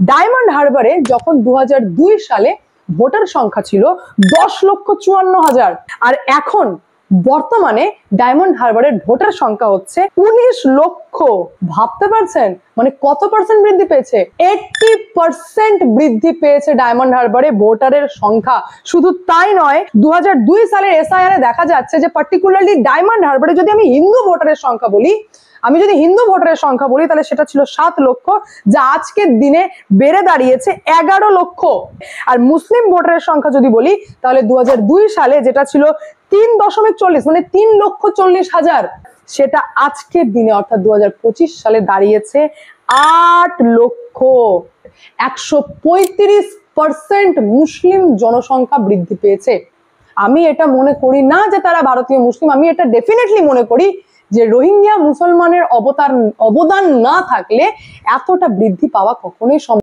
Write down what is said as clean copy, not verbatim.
Diamond হারবারে যখন 2002 সালে voter সংখ্যা ছিল 10,54,000, আর এখন বর্তমানে ডায়মন্ড হারবারের ভোটার সংখ্যা হচ্ছে 19 লক্ষ। ভাবতে পারছেন মানে কত পার্সেন্ট বৃদ্ধি পেয়েছে? 80% বৃদ্ধি পেয়েছে ডায়মন্ড হারবারে ভোটারের সংখ্যা। শুধু তাই নয়, 2002 সালের এসআইআর এ দেখা যাচ্ছে যে পার্টিকুলারলি ডায়মন্ড হারবারে যদি আমি হিন্দু ভোটারের সংখ্যা বলি, তাহলে সেটা ছিল 7 লক্ষ, যা আজকের দিনে বেড়ে দাঁড়িয়েছে 11 লক্ষ। আর মুসলিম ভোটারের সংখ্যা যদি বলি, তাহলে 2002 সালে যেটা ছিল 3.40 মানে 3,40,000, সেটা আজকের দিনে অর্থাৎ 2025 সালে দাঁড়িয়েছে 8 লক্ষ। 135% মুসলিম জনসংখ্যা বৃদ্ধি পেয়েছে। আমি এটা মনে করি না যে তারা ভারতীয় মুসলিম, আমি এটা ডেফিনেটলি মনে করি যে রোহিঙ্গা মুসলমানের অবদান না থাকলে এতটা বৃদ্ধি পাওয়া কখনোই সম্ভব